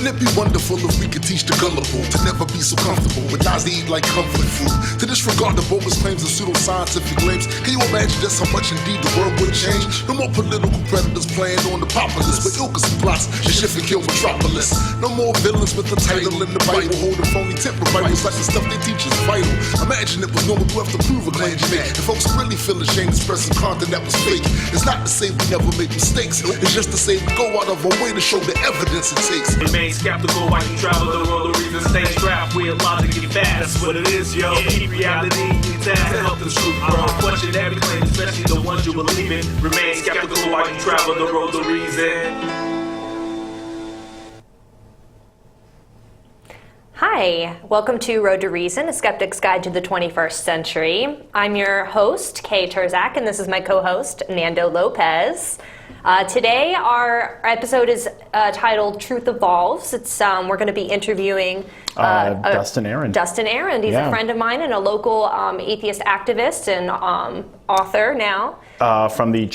Wouldn't it be wonderful if we could teach the gullible to never be so comfortable with lies they eat like comfort food, to disregard the bogus claims and pseudoscientific claims? Can you imagine just how much indeed the world would change? No more political predators playing on the populace, but ilkas and plots and shift and kill metropolis. No more villains with the title in the Bible, holding phony temper Bibles like the stuff they teach is vital. Imagine it was normal to have to prove a claim you make, and folks really feel ashamed expressing content that was fake. It's not to say we never make mistakes, it's just to say we go out of our way to show the evidence it takes. Remain skeptical while you travel the road, the reason stay strapped with logic and fast. That's what it is, yo. Keep reality intact to help the truth grow. Question every claim, especially the ones you believe in. Remain skeptical while you travel the road, the reason. Hi, welcome to Road to Reason, a skeptic's guide to the 21st century. I'm your host, Kay Terzak, and this is my co-host, Nando Lopez. Today, our episode is titled Truth Evolves. It's we're going to be interviewing Dustin Arand. Dustin Arand. He's a friend of mine and a local atheist activist and author now. From the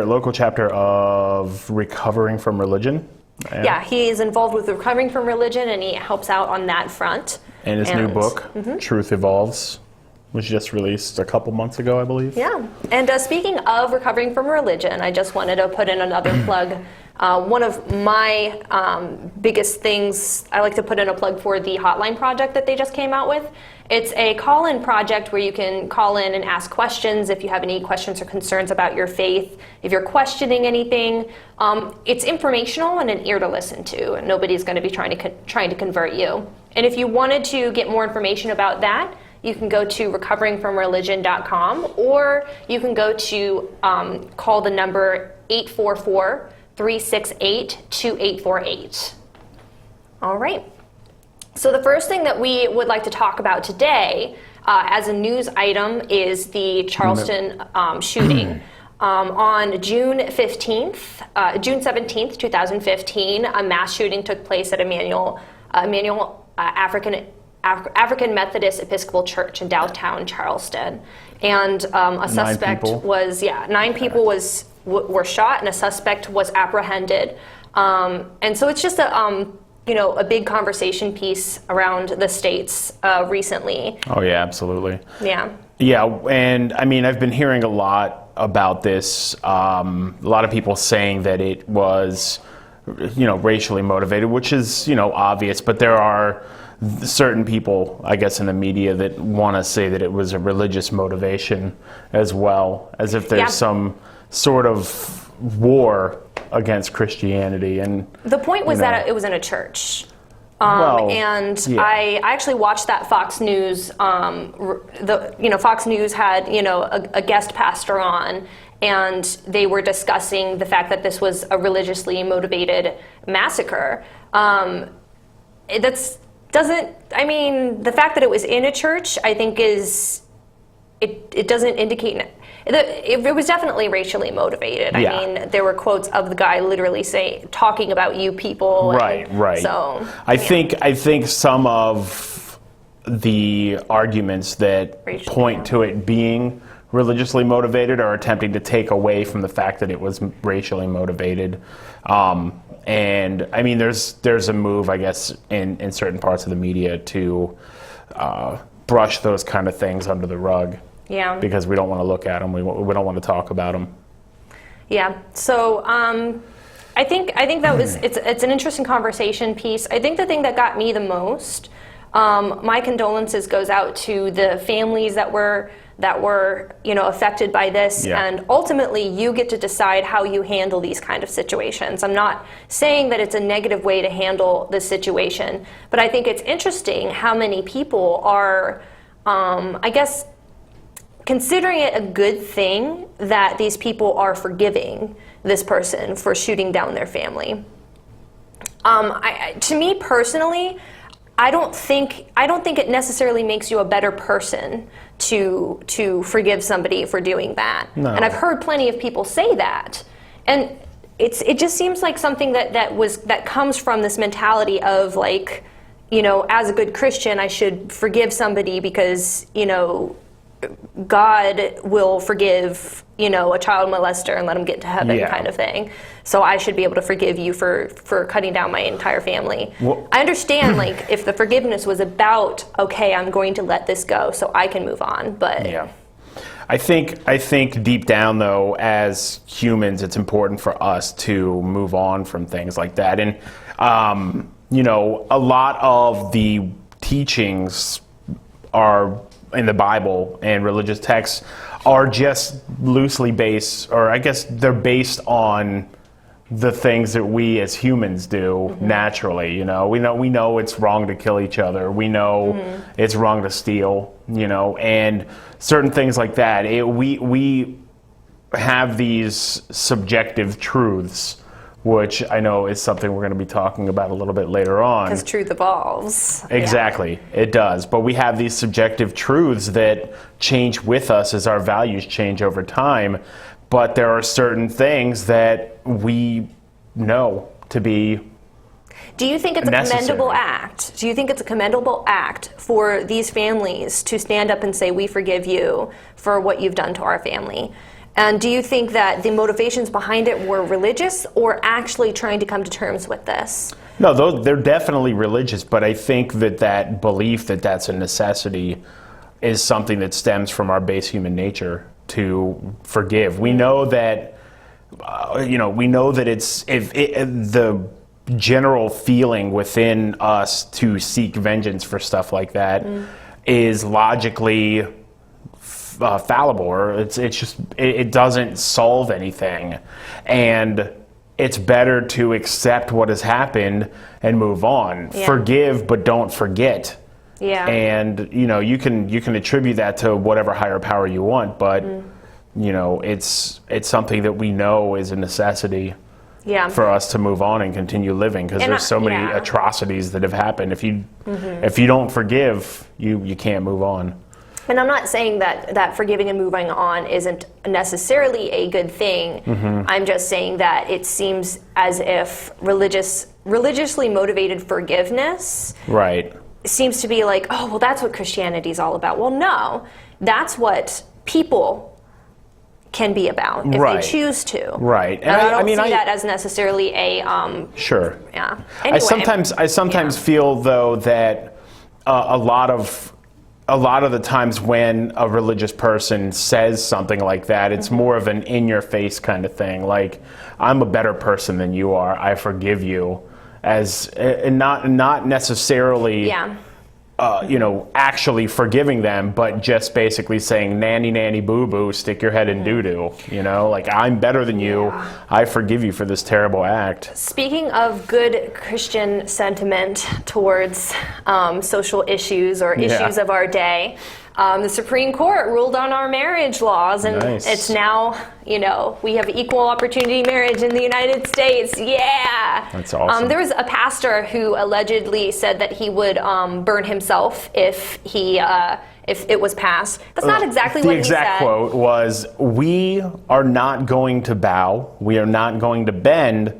local chapter of Recovering from Religion. Yeah, he is involved with Recovering from Religion, and he helps out on that front. And his new book, Truth Evolves, was just released a couple months ago, I believe. Yeah, and speaking of Recovering from Religion, I just wanted to put in another plug. One of my biggest things, I like to put in a plug for the Hotline project that they just came out with. It's a call-in project where you can call in and ask questions if you have any questions or concerns about your faith, if you're questioning anything. It's informational and an ear to listen to, and nobody's going to be trying to convert you. And if you wanted to get more information about that, you can go to recoveringfromreligion.com, or you can go to call the number 844-368-2848. All right. So the first thing that we would like to talk about today as a news item is the Charleston shooting. On June 17th, 2015, a mass shooting took place at Emmanuel African Methodist Episcopal Church in downtown Charleston. And a suspect nine people were shot, and a suspect was apprehended. And so it's just a big conversation piece around the States recently. Oh, yeah, absolutely. Yeah. Yeah, and I mean, I've been hearing a lot about this. A lot of people saying that it was, racially motivated, which is, obvious, but there are certain people, I guess, in the media that want to say that it was a religious motivation as well, as if there's some sort of war against Christianity. And the point was that it was in a church. I actually watched that Fox News. Fox News had a guest pastor on, and they were discussing the fact that this was a religiously motivated massacre. The fact that it was in a church, I think it doesn't indicate. It was definitely racially motivated. Yeah. I mean, there were quotes of the guy literally talking about you people. Right. So I think some of the arguments that point to it being religiously motivated are attempting to take away from the fact that it was racially motivated. And I mean, there's a move, I guess, in certain parts of the media to brush those kind of things under the rug. Yeah. Because we don't want to look at them. We don't want to talk about them. Yeah. So I think that was it's an interesting conversation piece. I think the thing that got me the most, my condolences goes out to the families that were affected by this, and ultimately you get to decide how you handle these kind of situations. I'm not saying that it's a negative way to handle this situation, but I think it's interesting how many people are, considering it a good thing that these people are forgiving this person for shooting down their family. To me personally, I don't think it necessarily makes you a better person to forgive somebody for doing that. No. And I've heard plenty of people say that. And it just seems like something that comes from this mentality of as a good Christian, I should forgive somebody because, God will forgive, a child molester and let him get to heaven kind of thing. So I should be able to forgive you for cutting down my entire family. Well, I understand, like, if the forgiveness was about, okay, I'm going to let this go so I can move on, but... Yeah. I think deep down, though, as humans, it's important for us to move on from things like that. And, a lot of the teachings are in the Bible and religious texts are just loosely based, or I guess they're based on the things that we as humans do naturally. We know it's wrong to kill each other. We know it's wrong to steal. And certain things like that. We have these subjective truths, which I know is something we're going to be talking about a little bit later on. Because truth evolves. Exactly, it does. But we have these subjective truths that change with us as our values change over time. But there are certain things that we know to be Do you think it's a commendable act? Do you think it's a commendable act for these families to stand up and say, we forgive you for what you've done to our family? And do you think that the motivations behind it were religious or actually trying to come to terms with this? No, they're definitely religious, but I think that belief that that's a necessity is something that stems from our base human nature to forgive. We know that, it's the general feeling within us to seek vengeance for stuff like that is logically fallible, or it doesn't solve anything, and it's better to accept what has happened and move on. Forgive, but don't forget. And you can attribute that to whatever higher power you want, but it's something that we know is a necessity for us to move on and continue living, because there's so many atrocities that have happened. If you don't forgive, you can't move on. And I'm not saying that forgiving and moving on isn't necessarily a good thing. I'm just saying that it seems as if religiously motivated forgiveness seems to be like, oh, well, that's what Christianity is all about. Well, no, that's what people can be about if they choose to. Right. And I don't see that as necessarily a... Sure. Yeah. Anyway. I sometimes feel, though, that a lot of the times when a religious person says something like that, it's more of an in-your-face kind of thing. Like, I'm a better person than you are. I forgive you, as not necessarily, actually forgiving them, but just basically saying, nanny, nanny, boo-boo, stick your head in doo-doo. Like, I'm better than you. I forgive you for this terrible act. Speaking of good Christian sentiment towards social issues or issues of our day, the Supreme Court ruled on our marriage laws, and it's now, we have equal opportunity marriage in the United States. Yeah! That's awesome. There was a pastor who allegedly said that he would burn himself if it was passed. That's not exactly what he said. The exact quote was, "We are not going to bow, we are not going to bend,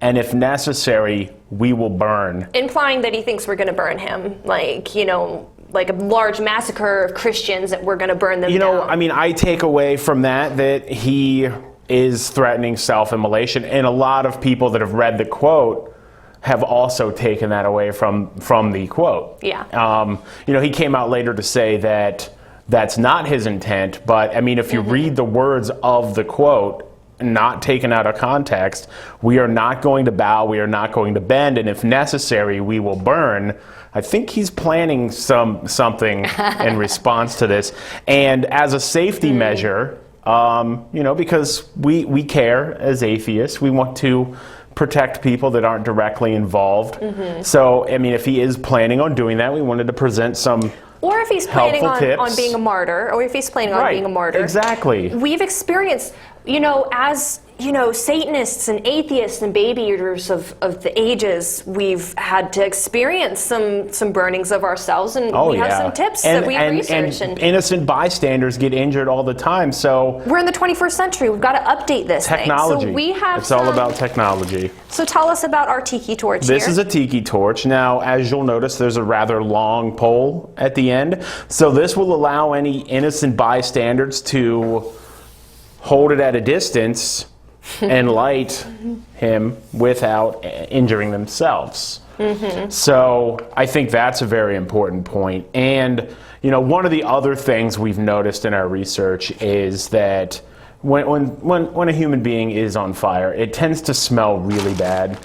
and if necessary, we will burn." Implying that he thinks we're going to burn him, like a large massacre of Christians, that we're going to burn them down. I take away from that he is threatening self-immolation, and a lot of people that have read the quote have also taken that away from the quote. He came out later to say that that's not his intent, but if you read the words of the quote, not taken out of context, we are not going to bow, we are not going to bend, and if necessary, we will burn. I think he's planning something in response to this. And as a safety measure, because we care as atheists, we want to protect people that aren't directly involved. So, if he is planning on doing that, we wanted to present some or if he's planning on being a martyr, or if he's planning on being a martyr. Exactly. We've experienced, as Satanists and atheists and baby eaters of the ages, we've had to experience some burnings of ourselves, and we have some tips that we've researched. And innocent bystanders get injured all the time, so... We're in the 21st century. We've got to update this technology. thing. So we have it's all about technology. So tell us about our tiki torch This here. is a tiki torch. Now, as you'll notice, there's a rather long pole at the end. So this will allow any innocent bystanders to hold it at a distance and light him without injuring themselves. So I think that's a very important point. And one of the other things we've noticed in our research is that when a human being is on fire, it tends to smell really bad.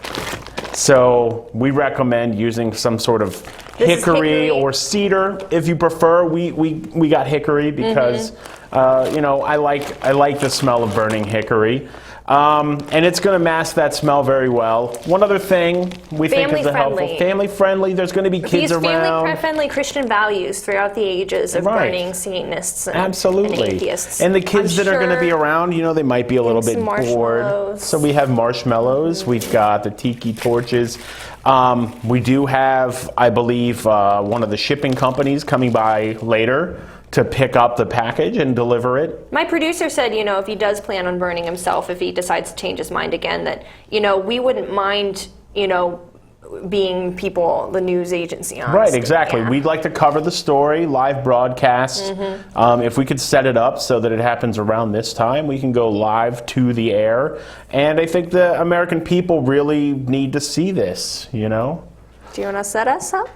So we recommend using some sort of hickory or cedar if you prefer. We got hickory because I like the smell of burning hickory. And it's going to mask that smell very well. One other thing we think is helpful. Family friendly. There's going to be kids around. Family friendly Christian values throughout the ages of burning Satanists and atheists. And the kids that are going to be around, they might be a little bit bored. So we have marshmallows. We've got the tiki torches. We do have, I believe, one of the shipping companies coming by later to pick up the package and deliver it. My producer said, if he does plan on burning himself, if he decides to change his mind again, that, we wouldn't mind, being the news agency on. Right, exactly. Yeah. We'd like to cover the story, live broadcast. If we could set it up so that it happens around this time, we can go live to the air. And I think the American people really need to see this, Do you want to set us up?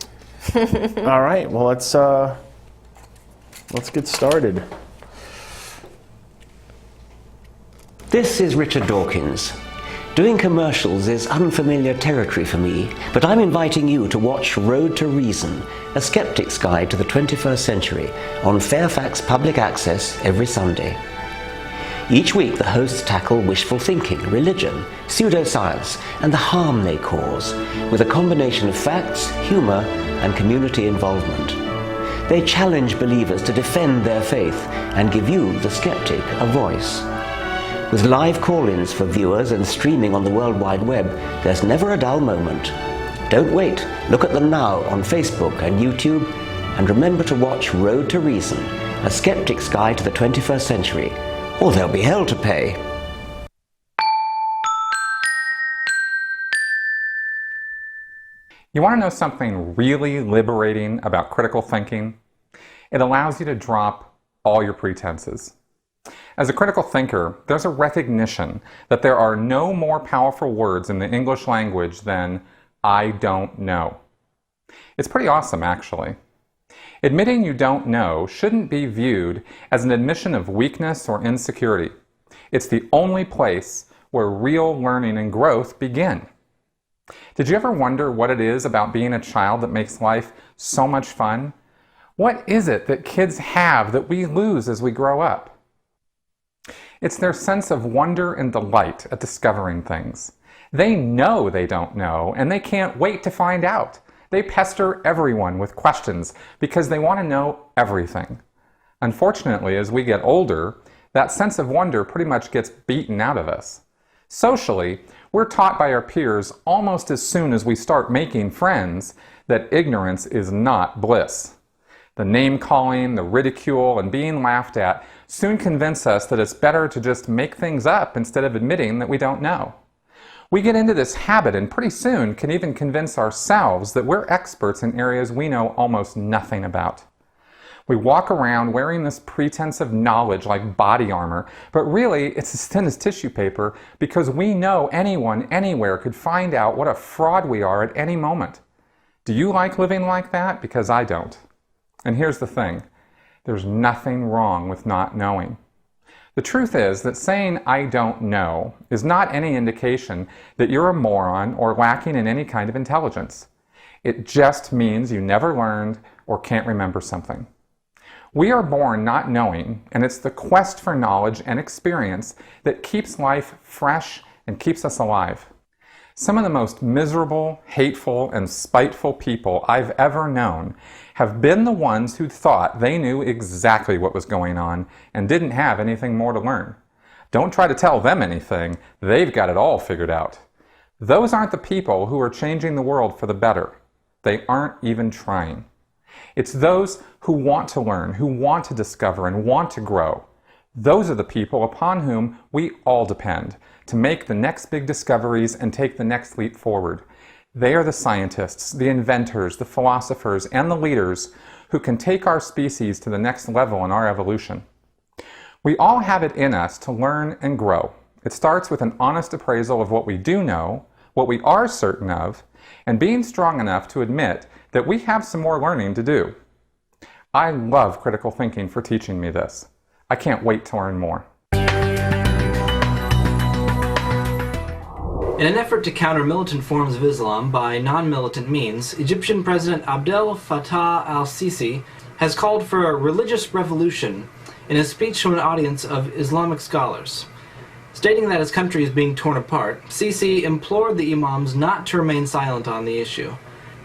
All right, well, let's get started. This is Richard Dawkins. Doing commercials is unfamiliar territory for me, but I'm inviting you to watch Road to Reason, a skeptic's guide to the 21st century, on Fairfax Public Access every Sunday. Each week the hosts tackle wishful thinking, religion, pseudoscience, and the harm they cause, with a combination of facts, humor, and community involvement. They challenge believers to defend their faith and give you, the skeptic, a voice. With live call-ins for viewers and streaming on the World Wide Web, there's never a dull moment. Don't wait. Look at them now on Facebook and YouTube, and remember to watch Road to Reason, a skeptic's guide to the 21st century, or there'll be hell to pay. You want to know something really liberating about critical thinking? It allows you to drop all your pretenses. As a critical thinker, there's a recognition that there are no more powerful words in the English language than "I don't know." It's pretty awesome, actually. Admitting you don't know shouldn't be viewed as an admission of weakness or insecurity. It's the only place where real learning and growth begin. Did you ever wonder what it is about being a child that makes life so much fun? What is it that kids have that we lose as we grow up? It's their sense of wonder and delight at discovering things. They know they don't know, and they can't wait to find out. They pester everyone with questions because they want to know everything. Unfortunately, as we get older, that sense of wonder pretty much gets beaten out of us. Socially, we're taught by our peers almost as soon as we start making friends that ignorance is not bliss. The name-calling, the ridicule, and being laughed at soon convince us that it's better to just make things up instead of admitting that we don't know. We get into this habit and pretty soon can even convince ourselves that we're experts in areas we know almost nothing about. We walk around wearing this pretense of knowledge like body armor, but really it's as thin as tissue paper because we know anyone, anywhere could find out what a fraud we are at any moment. Do you like living like that? Because I don't. And here's the thing. There's nothing wrong with not knowing. The truth is that saying "I don't know" is not any indication that you're a moron or lacking in any kind of intelligence. It just means you never learned or can't remember something. We are born not knowing, and it's the quest for knowledge and experience that keeps life fresh and keeps us alive. Some of the most miserable, hateful, and spiteful people I've ever known have been the ones who thought they knew exactly what was going on and didn't have anything more to learn. Don't try to tell them anything. They've got it all figured out. Those aren't the people who are changing the world for the better. They aren't even trying. It's those who want to learn, who want to discover, and want to grow. Those are the people upon whom we all depend to make the next big discoveries and take the next leap forward. They are the scientists, the inventors, the philosophers, and the leaders who can take our species to the next level in our evolution. We all have it in us to learn and grow. It starts with an honest appraisal of what we do know, what we are certain of, and being strong enough to admit that we have some more learning to do. I love critical thinking for teaching me this. I can't wait to learn more. In an effort to counter militant forms of Islam by non-militant means, Egyptian President Abdel Fattah al-Sisi has called for a religious revolution in a speech to an audience of Islamic scholars. Stating that his country is being torn apart, Sisi implored the imams not to remain silent on the issue.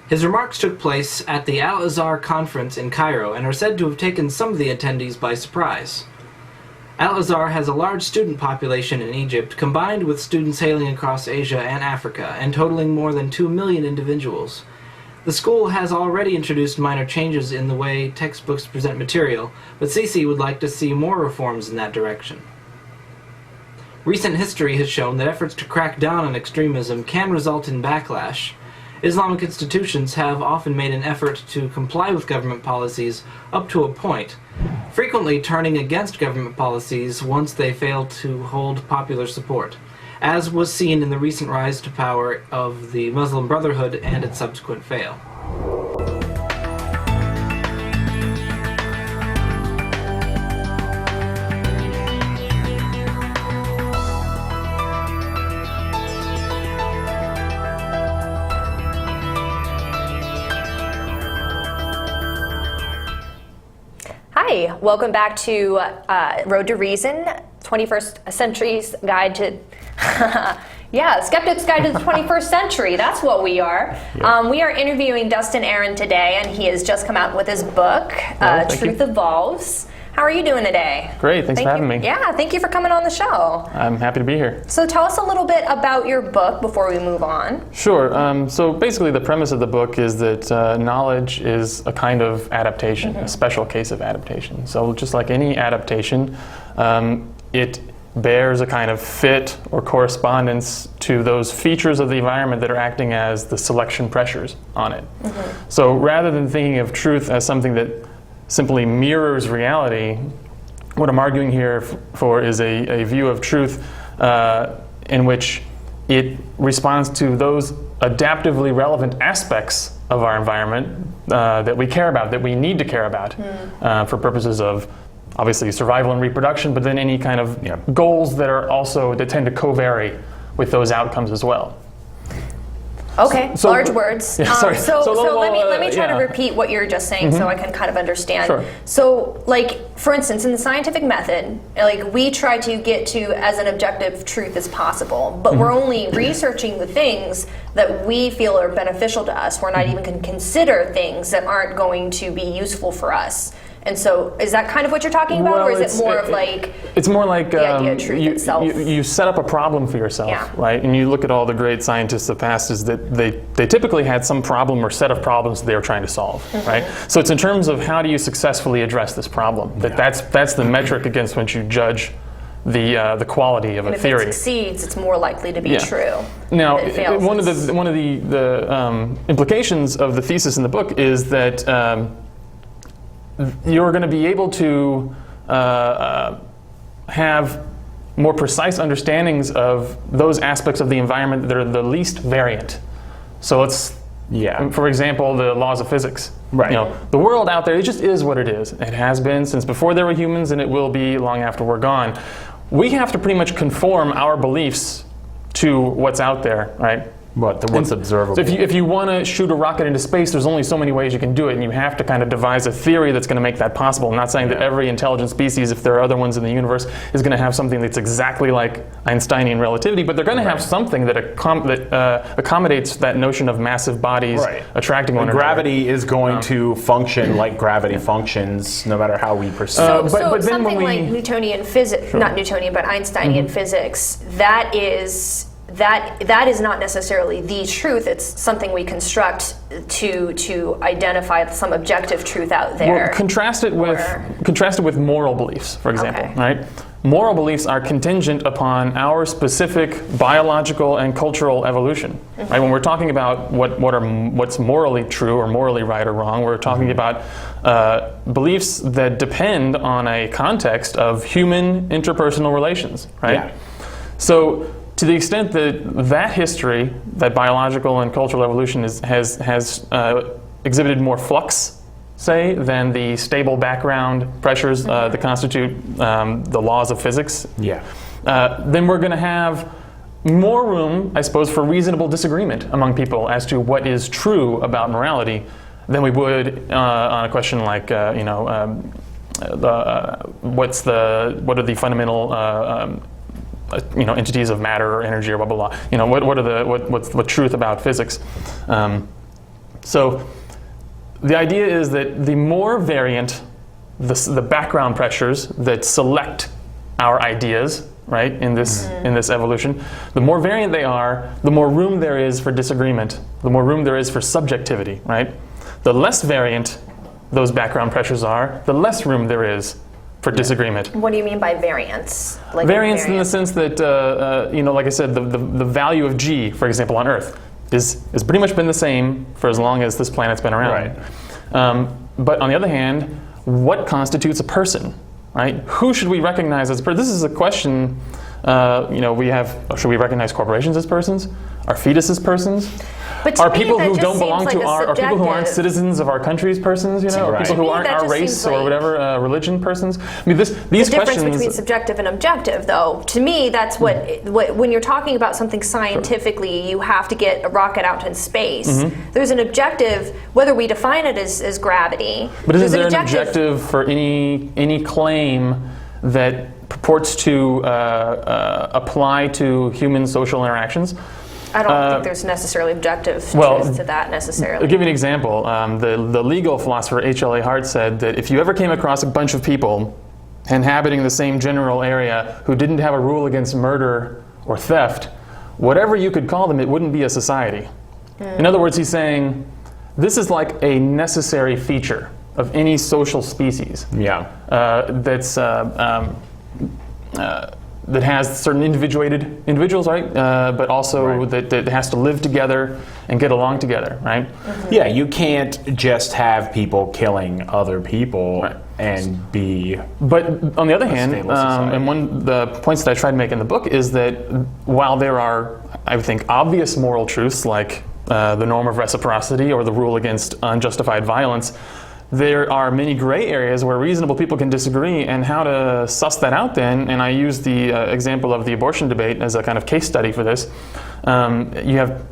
His remarks took place at the Al-Azhar conference in Cairo and are said to have taken some of the attendees by surprise. Al-Azhar has a large student population in Egypt, combined with students hailing across Asia and Africa, and totaling more than 2 million individuals. The school has already introduced minor changes in the way textbooks present material, but Sisi would like to see more reforms in that direction. Recent history has shown that efforts to crack down on extremism can result in backlash. Islamic institutions have often made an effort to comply with government policies up to a point, frequently turning against government policies once they fail to hold popular support, as was seen in the recent rise to power of the Muslim Brotherhood and its subsequent fail. Hi, welcome back to Road to Reason, 21st Century's Guide to... Yeah, Skeptic's Guide to the 21st Century, that's what we are. Yeah. We are interviewing Dustin Arand today, and he has just come out with his book, Truth Evolves. How are you doing today? Great, thanks for having me. Yeah, thank you for coming on the show. I'm happy to be here. So tell us a little bit about your book before we move on. Sure. So basically the premise of the book is that knowledge is a kind of adaptation, a special case of adaptation. So just like any adaptation, it bears a kind of fit or correspondence to those features of the environment that are acting as the selection pressures on it. So rather than thinking of truth as something that simply mirrors reality, what I'm arguing here for is a view of truth in which it responds to those adaptively relevant aspects of our environment that we care about, that we need to care about for purposes of obviously survival and reproduction, but then any kind of goals that are also, that tend to co-vary with those outcomes as well. Okay, so, large words. Yeah, sorry. So let me try to repeat what you're just saying so I can kind of understand. Sure. So, like, for instance, in the scientific method, like, we try to get to as an objective truth as possible, but we're only researching the things that we feel are beneficial to us. We're not even going to consider things that aren't going to be useful for us. And so, is that kind of what you're talking about, or is it more of like... It's more like the idea of truth itself? You set up a problem for yourself, right? And you look at all the great scientists of the past, is that they typically had some problem or set of problems that they were trying to solve, right? So it's in terms of how do you successfully address this problem, that's the metric against which you judge the quality of a theory. If it succeeds, it's more likely to be true. Now, one of the implications of the thesis in the book is that you're going to be able to have more precise understandings of those aspects of the environment that are the least variant. So let's, for example, the laws of physics. Right. You know, the world out there, it just is what it is. It has been since before there were humans, and it will be long after we're gone. We have to pretty much conform our beliefs to what's out there, right? What's observable? So if you want to shoot a rocket into space, there's only so many ways you can do it, and you have to kind of devise a theory that's going to make that possible. I'm not saying that every intelligent species, if there are other ones in the universe, is going to have something that's exactly like Einsteinian relativity, but they're going to have something that accommodates that notion of massive bodies attracting one another. Gravity is going to function like gravity functions, no matter how we perceive. So But something like Newtonian physics, not Newtonian, but Einsteinian physics, that is not necessarily the truth. It's something we construct to identify some objective truth out there. Well, contrast it with moral beliefs, for example, Okay. right? Moral beliefs are contingent upon our specific biological and cultural evolution. Right? When we're talking about what's morally true or morally right or wrong, we're talking about beliefs that depend on a context of human interpersonal relations, right? Yeah. So, to the extent that history, that biological and cultural evolution has exhibited more flux, say, than the stable background pressures that constitute the laws of physics, then we're going to have more room, I suppose, for reasonable disagreement among people as to what is true about morality than we would on a question like, what are the fundamental entities of matter or energy or blah blah blah. What's truth about physics? So the idea is that the more variant the background pressures that select our ideas, right, in this evolution, the more variant they are, the more room there is for disagreement, the more room there is for subjectivity, right? The less variant those background pressures are, the less room there is for disagreement. What do you mean by variance? Like variance in the sense that, like I said, the value of G, for example, on Earth has pretty much been the same for as long as this planet's been around. Right. But on the other hand, what constitutes a person, right? Who should we recognize as a person? This is a question, we have, should we recognize corporations as persons? Are fetuses persons? But to are me, people that who just don't belong seems to like are people who aren't subjective. citizens of our country's persons, Or people who aren't our race or whatever religion persons? I mean, these The difference questions. between subjective and objective, though, to me, that's what when you're talking about something scientifically, you have to get a rocket out in space. There's an objective, whether we define it as gravity. But is there's there an objective for any claim that purports to apply to human social interactions? I don't think there's necessarily objective truth to that necessarily. I'll give you an example. The legal philosopher H.L.A. Hart said that if you ever came across a bunch of people inhabiting the same general area who didn't have a rule against murder or theft, whatever you could call them, it wouldn't be a society. In other words, he's saying this is like a necessary feature of any social species. That has certain individuated individuals, right? But also that has to live together and get along together, right? Yeah, you can't just have people killing other people and be. But on the other hand, stable society. and one of the points that I try to make in the book is that while there are, I think, obvious moral truths like the norm of reciprocity or the rule against unjustified violence, there are many gray areas where reasonable people can disagree, and how to suss that out then, and I use the example of the abortion debate as a kind of case study for this. You have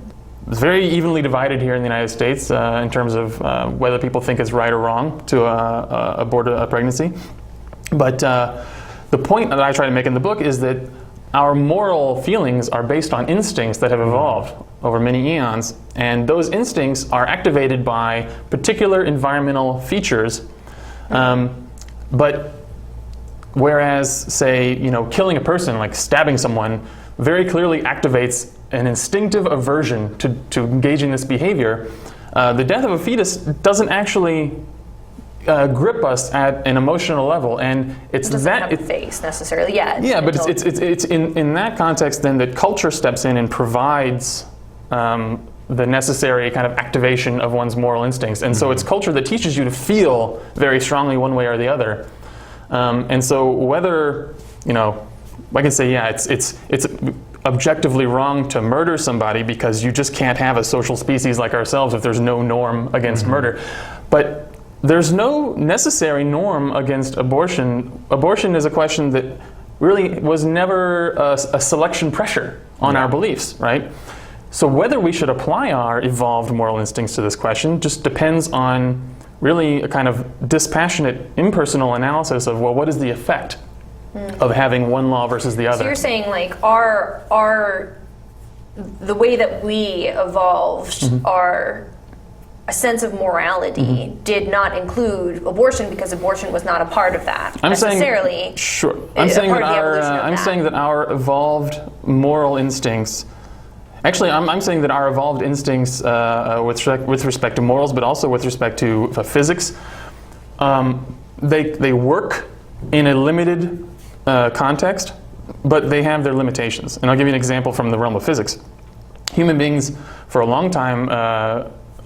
it's very evenly divided here in the United States in terms of whether people think it's right or wrong to abort a pregnancy. But the point that I try to make in the book is that our moral feelings are based on instincts that have evolved over many eons, and those instincts are activated by particular environmental features. But whereas, say, killing a person, like stabbing someone, very clearly activates an instinctive aversion to engage in this behavior, the death of a fetus doesn't actually grip us at an emotional level, and it's it doesn't have a face necessarily. Yeah, but it's in that context then that culture steps in and provides the necessary kind of activation of one's moral instincts, and so it's culture that teaches you to feel very strongly one way or the other, and so whether I can say it's objectively wrong to murder somebody because you just can't have a social species like ourselves if there's no norm against murder, but there's no necessary norm against abortion. Abortion is a question that really was never a selection pressure on our beliefs, right? So whether we should apply our evolved moral instincts to this question just depends on really a kind of dispassionate, impersonal analysis of, well, what is the effect of having one law versus the other? So you're saying like the way that we evolved our a sense of morality did not include abortion because abortion was not a part of that necessarily. Sure. I'm saying that our evolved moral instincts. Actually, I'm saying that our evolved instincts with respect to morals, but also with respect to physics, they work in a limited context, but they have their limitations. And I'll give you an example from the realm of physics. Human beings, for a long time,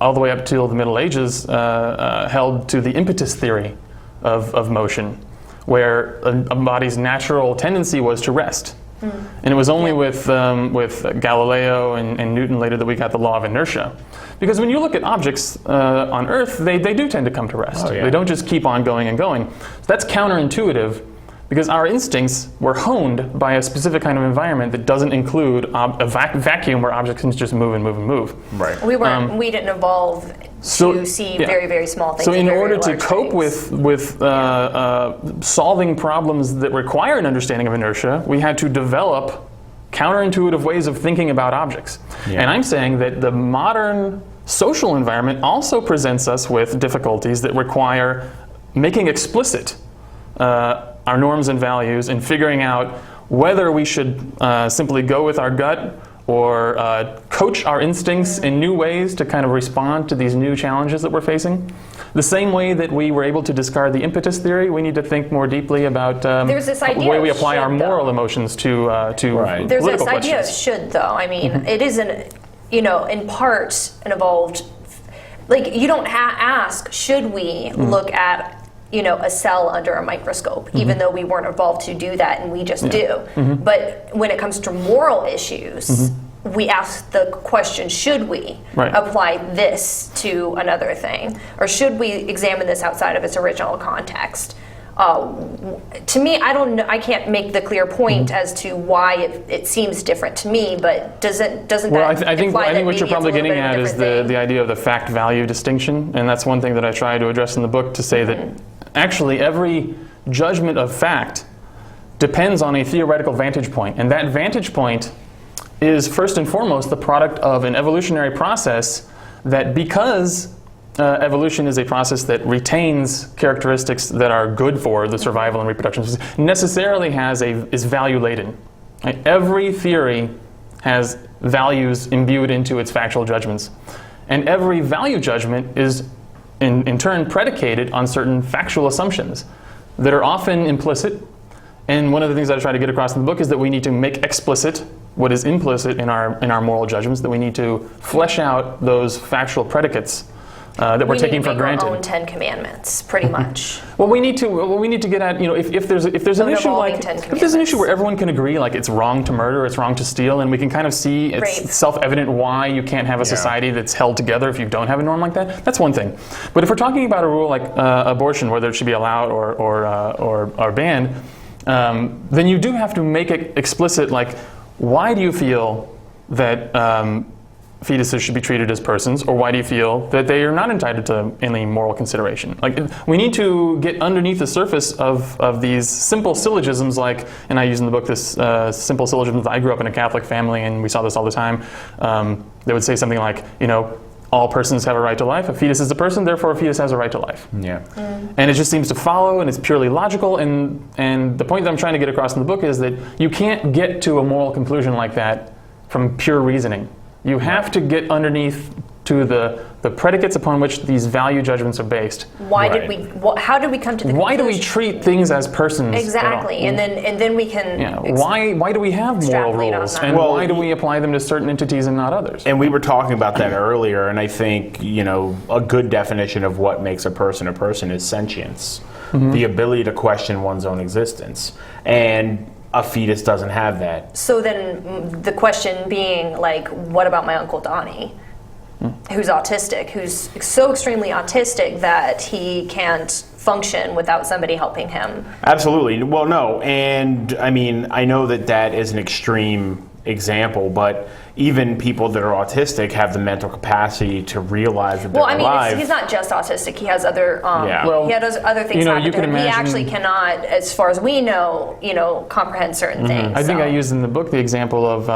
all the way up till the Middle Ages, held to the impetus theory of motion, where a body's natural tendency was to rest. And it was only with Galileo and Newton later that we got the law of inertia. Because when you look at objects on Earth, they do tend to come to rest. They don't just keep on going and going. So that's counterintuitive, because our instincts were honed by a specific kind of environment that doesn't include a vacuum where objects can just move and move and move. Right. We didn't evolve to see very, very small things. So in order to very cope things. with solving problems that require an understanding of inertia, we had to develop counterintuitive ways of thinking about objects. And I'm saying that the modern social environment also presents us with difficulties that require making explicit our norms and values and figuring out whether we should simply go with our gut or coach our instincts in new ways to kind of respond to these new challenges that we're facing. The same way that we were able to discard the impetus theory, we need to think more deeply about There's this idea the way we of apply our should, moral though. emotions to There's political this idea of questions. should, though. I mean, it isn't, in part an evolved, like, you don't ask, should we look at a cell under a microscope, even though we weren't evolved to do that, and we just do. But when it comes to moral issues, we ask the question, should we apply this to another thing? Or should we examine this outside of its original context? To me, I can't make the clear point as to why it seems different to me, but doesn't that I think imply that what you're maybe probably it's a little getting bit of at a is different the idea of the fact-value distinction, and that's one thing that I try to address in the book, to say that actually every judgment of fact depends on a theoretical vantage point, and that vantage point is first and foremost the product of an evolutionary process that, because evolution is a process that retains characteristics that are good for the survival and reproduction, necessarily is value laden. Right? Every theory has values imbued into its factual judgments, and every value judgment is in turn predicated on certain factual assumptions that are often implicit. And one of the things that I try to get across in the book is that we need to make explicit what is implicit in our moral judgments, that we need to flesh out those factual predicates that we're taking for granted. We need to make our own 10 Commandments, pretty much. Well, we need to get at, if there's an issue like, if there's an issue where everyone can agree, like it's wrong to murder, it's wrong to steal, and we can kind of see it's self-evident why you can't have a society that's held together if you don't have a norm like that, that's one thing. But if we're talking about a rule like abortion, whether it should be allowed or banned, then you do have to make it explicit, like, why do you feel that fetuses should be treated as persons, or why do you feel that they are not entitled to any moral consideration? Like, we need to get underneath the surface of these simple syllogisms, like, and I use in the book this simple syllogism. I grew up in a Catholic family, and we saw this all the time. They would say something like, all persons have a right to life. A fetus is a person, therefore a fetus has a right to life. And it just seems to follow, and it's purely logical. And the point that I'm trying to get across in the book is that you can't get to a moral conclusion like that from pure reasoning. You have to get underneath to the predicates upon which these value judgments are based. How did we come to the conclusion? Why do we treat things as persons? Exactly, and then we can. Why do we have moral rules, and why do we apply them to certain entities and not others? And we were talking about that earlier, and I think a good definition of what makes a person is sentience, the ability to question one's own existence, and a fetus doesn't have that. So then the question being, like, what about my Uncle Donnie, who's autistic, who's so extremely autistic that he can't function without somebody helping him? Absolutely. Well, no, and I mean, I know that is an extreme example, but even people that are autistic have the mental capacity to realize that they're Well, I mean, alive. he's not just autistic. He has other, Yeah. he has other things you know, happen you to can him. He imagine- actually cannot, as far as we know, comprehend certain things. I think so. I used in the book the example of,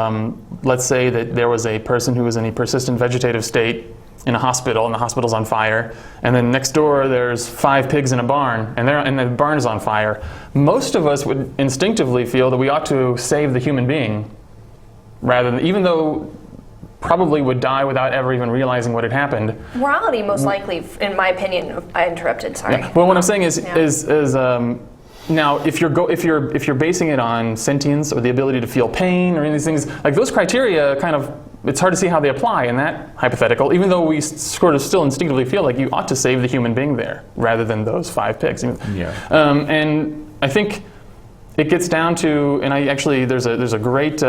let's say that there was a person who was in a persistent vegetative state in a hospital, and the hospital's on fire, and then next door there's 5 pigs in a barn, and the barn is on fire. Most of us would instinctively feel that we ought to save the human being, rather than, even though probably would die without ever even realizing what had happened. Morality, most likely, in my opinion, I interrupted. Sorry. Well, what I'm saying is, Yeah. now if you're basing it on sentience or the ability to feel pain or any of these things, like those criteria, kind of, it's hard to see how they apply in that hypothetical. Even though we sort of still instinctively feel like you ought to save the human being there rather than those 5 pigs. Yeah. And I think it gets down to, and there's a great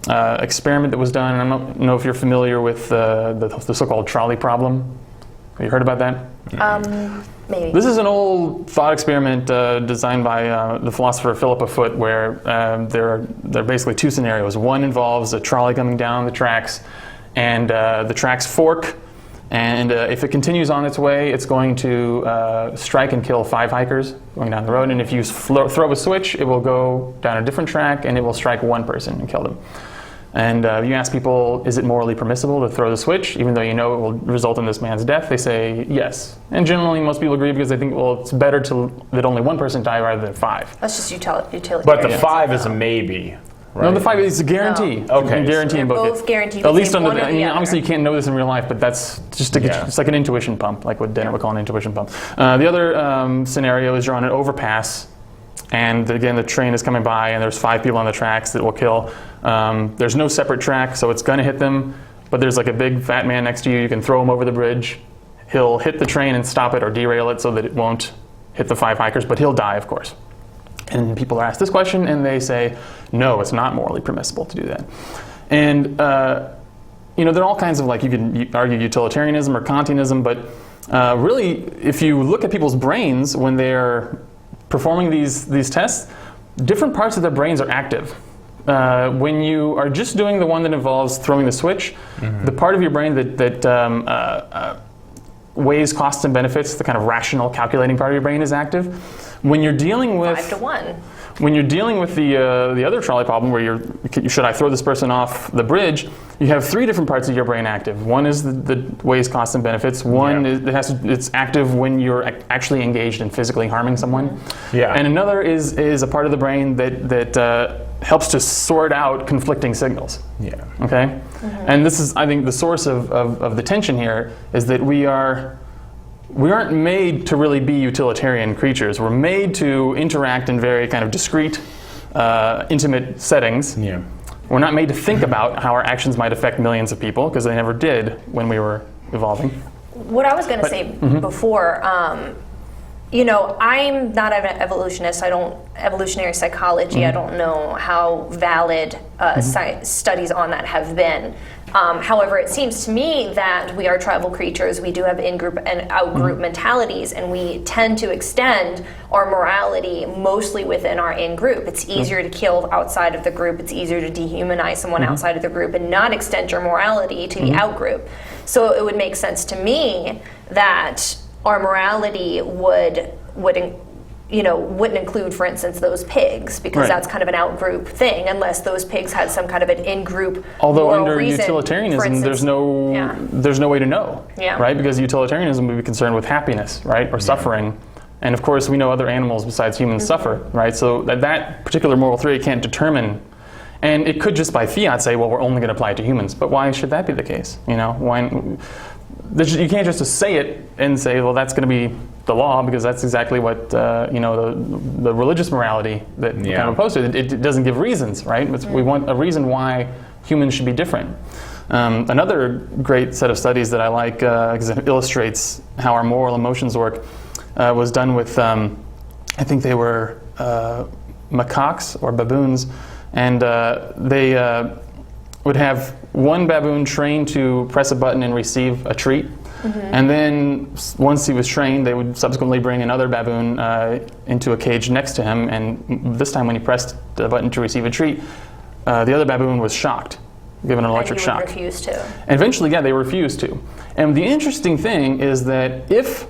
experiment that was done, and I don't know if you're familiar with the so-called trolley problem. Have you heard about that? Maybe. This is an old thought experiment designed by the philosopher Philippa Foot, where there are basically 2 scenarios. One involves a trolley coming down the tracks, and the tracks fork, and if it continues on its way, it's going to strike and kill 5 hikers going down the road. And if you throw a switch, it will go down a different track, and it will strike 1 person and kill them. And you ask people, is it morally permissible to throw the switch, even though you know it will result in this man's death? They say yes. And generally, most people agree because they think, well, it's better that only 1 person die rather than 5. That's just utilitarian. But the 5 is a maybe. Right? No, the 5 is a guarantee. No. Okay. You can guarantee They're in both. both guaranteed. At least one under or I mean, other. obviously you can't know this in real life, but that's just to get Yeah. it's like an intuition pump, like what Dennett would call an intuition pump. The other scenario is you're on an overpass, and again the train is coming by, and there's 5 people on the tracks that will kill. There's no separate track, so it's going to hit them, but there's like a big fat man next to you. You can throw him over the bridge. He'll hit the train and stop it or derail it so that it won't hit the 5 hikers, but he'll die, of course. And people are asked this question, and they say, no, it's not morally permissible to do that. And there are all kinds of, like, you can argue utilitarianism or Kantianism, but really, if you look at people's brains when they're performing these tests, different parts of their brains are active. When you are just doing the one that involves throwing the switch, the part of your brain that weighs costs and benefits, the kind of rational, calculating part of your brain is active. When you're dealing with 5 to 1. When you're dealing with the other trolley problem, where should I throw this person off the bridge? You have 3 different parts of your brain active. One is the weighs costs and benefits. One is it's active when you're actually engaged in physically harming someone. Yeah. And another is a part of the brain that helps to sort out conflicting signals. Yeah. Okay. And this is, I think, the source of the tension here is that we aren't made to really be utilitarian creatures. We're made to interact in very kind of discrete, intimate settings. Yeah. We're not made to think about how our actions might affect millions of people, because they never did when we were evolving. What I was going to say before, I'm not an evolutionist. Evolutionary psychology, I don't know how valid studies on that have been. However, it seems to me that we are tribal creatures. We do have in-group and out-group mentalities, and we tend to extend our morality mostly within our in-group. It's easier to kill outside of the group. It's easier to dehumanize someone outside of the group and not extend your morality to the out-group. So it would make sense to me that our morality wouldn't include, for instance, those pigs, because that's kind of an out-group thing, unless those pigs had some kind of an in-group. Although under reason, utilitarianism, instance, there's no way to know, Yeah. right? Because utilitarianism would be concerned with happiness, right, or suffering, and of course we know other animals besides humans suffer, right? So that particular moral theory can't determine, and it could just by fiat say, well, we're only going to apply it to humans, but why should that be the case? You can't just say it and say, well, that's going to be the law, because that's exactly what the religious morality that kind of opposed to it. It doesn't give reasons, right? We want a reason why humans should be different. Another great set of studies that I like, because it illustrates how our moral emotions work, was done with, I think they were macaques or baboons, and they would have one baboon trained to press a button and receive a treat. And then once he was trained, they would subsequently bring another baboon into a cage next to him, and this time when he pressed the button to receive a treat, the other baboon was shocked, given an electric and shock. would refuse to. And eventually, yeah, they refused to. And the interesting thing is that if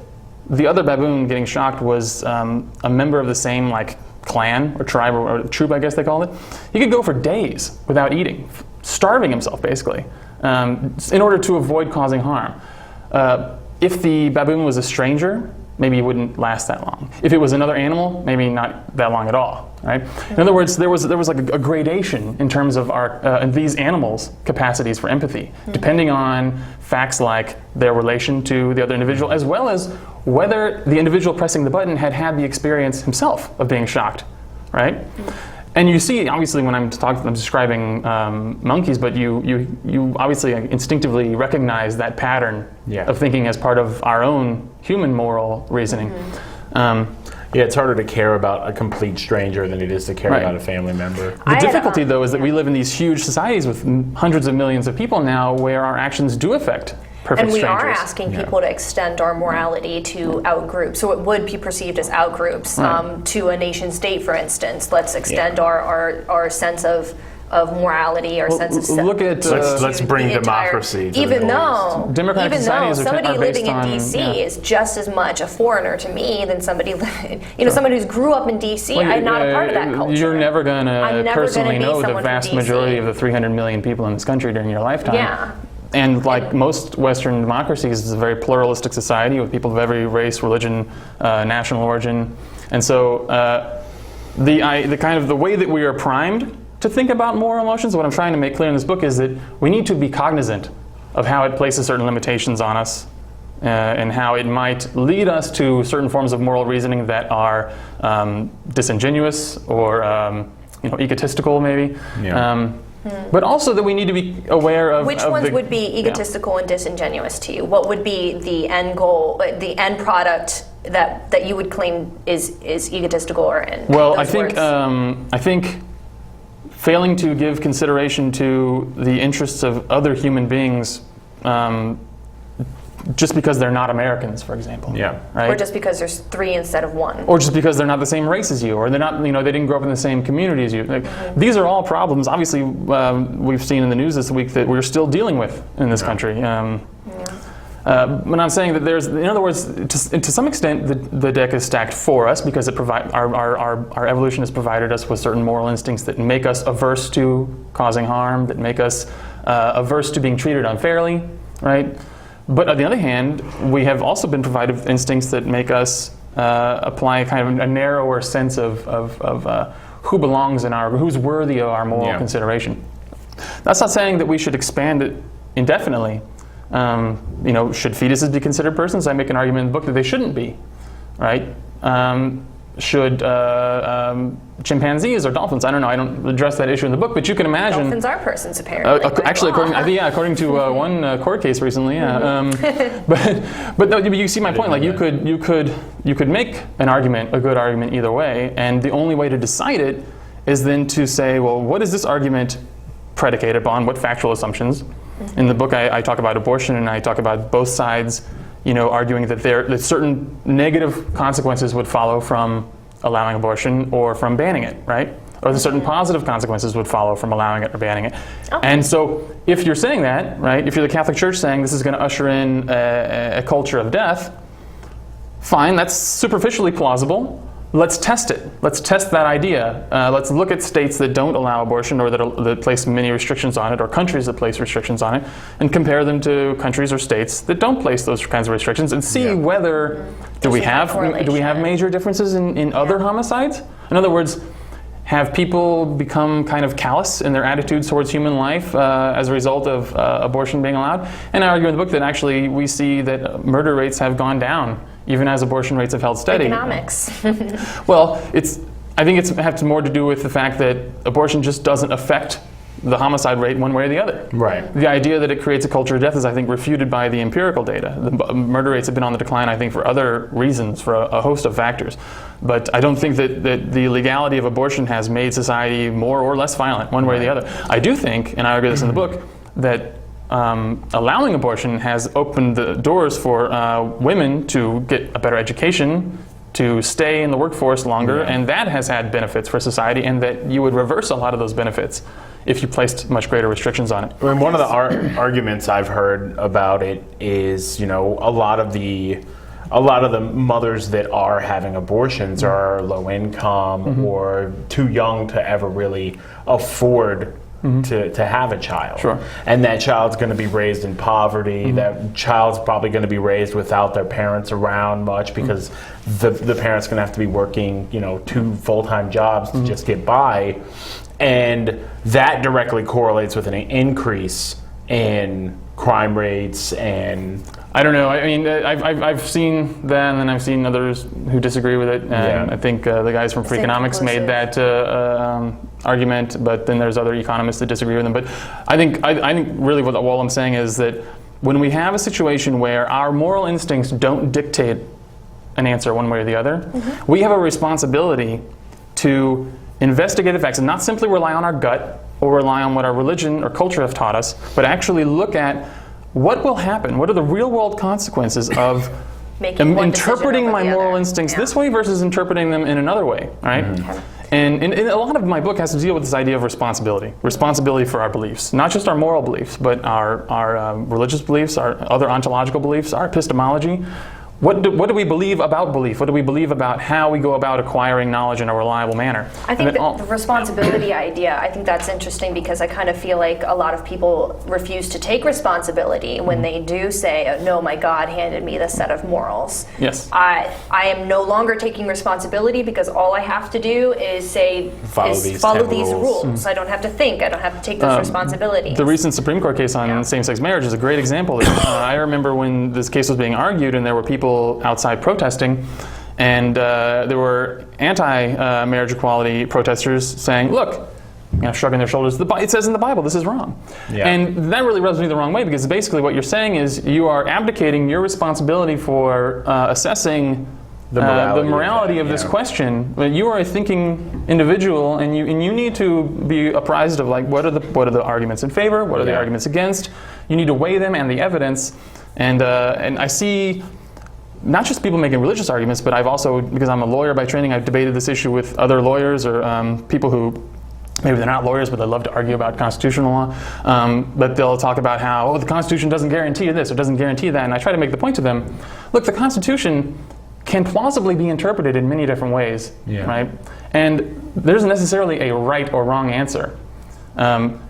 the other baboon getting shocked was a member of the same like clan or tribe or troop, I guess they called it, he could go for days without eating, starving himself basically, in order to avoid causing harm. If the baboon was a stranger, maybe it wouldn't last that long. If it was another animal, maybe not that long at all, right? In other words, there was like a gradation in terms of these animals' capacities for empathy, depending on facts like their relation to the other individual, as well as whether the individual pressing the button had the experience himself of being shocked, right? And you see, obviously, when I'm describing monkeys, but you obviously instinctively recognize that pattern of thinking as part of our own human moral reasoning. Yeah, it's harder to care about a complete stranger than it is to care about a family member. The difficulty, though, is that we live in these huge societies with hundreds of millions of people now where our actions do affect perfect And we strangers. are asking people to extend our morality to outgroups. So it would be perceived as outgroups to a nation state, for instance. Let's extend our sense of morality, our sense of look at let's bring democracy to the even Middle though East. Democratic societies somebody are based living in on- DC is just as much a foreigner to me than somebody somebody who's grew up in DC. I'm not a part of that culture. You're never going I'm to never personally gonna be know the someone from vast DC. majority of the 300 million people in this country during your lifetime. Yeah. And like most Western democracies, it's a very pluralistic society with people of every race, religion, national origin. And so the way that we are primed to think about moral emotions, what I'm trying to make clear in this book is that we need to be cognizant of how it places certain limitations on us and how it might lead us to certain forms of moral reasoning that are disingenuous or egotistical maybe. Yeah. But also that we need to be aware of... Which ones would be egotistical and disingenuous to you? What would be the end goal, the end product that you would claim is egotistical or in Well, those words? I think failing to give consideration to the interests of other human beings just because they're not Americans, for example. Yeah. Right? Or just because there's 3 instead of 1. Or just because they're not the same race as you, or they're not, they didn't grow up in the same community as you. Like, these are all problems. Obviously, we've seen in the news this week that we're still dealing with in this country. But I'm saying that there's, in other words, to some extent, the deck is stacked for us because our evolution has provided us with certain moral instincts that make us averse to causing harm, that make us averse to being treated unfairly, right? But on the other hand, we have also been provided with instincts that make us apply kind of a narrower sense of who belongs in who's worthy of our moral consideration. That's not saying that we should expand it indefinitely. Should fetuses be considered persons? I make an argument in the book that they shouldn't be, right? Should chimpanzees or dolphins? I don't know. I don't address that issue in the book, but you can imagine. Dolphins are persons, apparently. Actually, according to one court case recently, but you see my point. Like you could make an argument, a good argument, either way, and the only way to decide it is then to say, well, what is this argument predicated upon? What factual assumptions? In the book, I talk about abortion, and I talk about both sides, arguing that certain negative consequences would follow from allowing abortion or from banning it, right? Or that certain positive consequences would follow from allowing it or banning it. Okay. And so, if you're saying that, right, if you're the Catholic Church saying this is going to usher in a culture of death, fine, that's superficially plausible. Let's test it. Let's test that idea. Let's look at states that don't allow abortion or that place many restrictions on it, or countries that place restrictions on it, and compare them to countries or states that don't place those kinds of restrictions, and see whether do we have major differences in other homicides. In other words, have people become kind of callous in their attitudes towards human life as a result of abortion being allowed? And I argue in the book that actually we see that murder rates have gone down, even as abortion rates have held steady. Economics. Well, I think it has more to do with the fact that abortion just doesn't affect the homicide rate one way or the other. Right. The idea that it creates a culture of death is, I think, refuted by the empirical data. The murder rates have been on the decline, I think, for other reasons, for a host of factors. But I don't think that the legality of abortion has made society more or less violent, one way or the other. I do think, and I argue this in the book, that allowing abortion has opened the doors for women to get a better education, to stay in the workforce longer, and that has had benefits for society, and that you would reverse a lot of those benefits if you placed much greater restrictions on it. I mean, one of the arguments I've heard about it is, you know, a lot of the mothers that are having abortions are low income or too young to ever really afford to have a child. Sure. And that child's going to be raised in poverty. That child's probably going to be raised without their parents around much because the parents going to have to be working, you know, 2 full-time jobs to just get by. And that directly correlates with an increase in crime rates and... I don't know. I mean, I've seen that, and then I've seen others who disagree with it. And I think the guys from Freakonomics made that argument, but then there's other economists that disagree with them. But I think really what all I'm saying is that when we have a situation where our moral instincts don't dictate an answer one way or the other, we have a responsibility to investigate the facts and not simply rely on our gut or rely on what our religion or culture have taught us, but actually look at what will happen? What are the real-world consequences of interpreting my moral instincts this way versus interpreting them in another way, right? And a lot of my book has to deal with this idea of responsibility for our beliefs, not just our moral beliefs, but our religious beliefs, our other ontological beliefs, our epistemology. What do we believe about belief? What do we believe about how we go about acquiring knowledge in a reliable manner? I think the responsibility idea, I think that's interesting because I kind of feel like a lot of people refuse to take responsibility when they do say, no, my God handed me this set of morals. Yes. I am no longer taking responsibility because all I have to do is follow these rules. I don't have to think. I don't have to take those responsibilities. The recent Supreme Court case on same-sex marriage is a great example. I remember when this case was being argued and there were people outside protesting, and there were anti-marriage equality protesters saying, look, you know, shrugging their shoulders, it says in the Bible this is wrong. And that really rubs me the wrong way because basically what you're saying is you are abdicating your responsibility for assessing the morality of this question. You are a thinking individual, and you need to be apprised of like what are the arguments in favor, what are the arguments against. You need to weigh them and the evidence. And I see not just people making religious arguments, but I've also, because I'm a lawyer by training, I've debated this issue with other lawyers or people who maybe they're not lawyers, but they love to argue about constitutional law. But they'll talk about how, the Constitution doesn't guarantee this or doesn't guarantee that. And I try to make the point to them, look, the Constitution can plausibly be interpreted in many different ways, right? And there isn't necessarily a right or wrong answer. And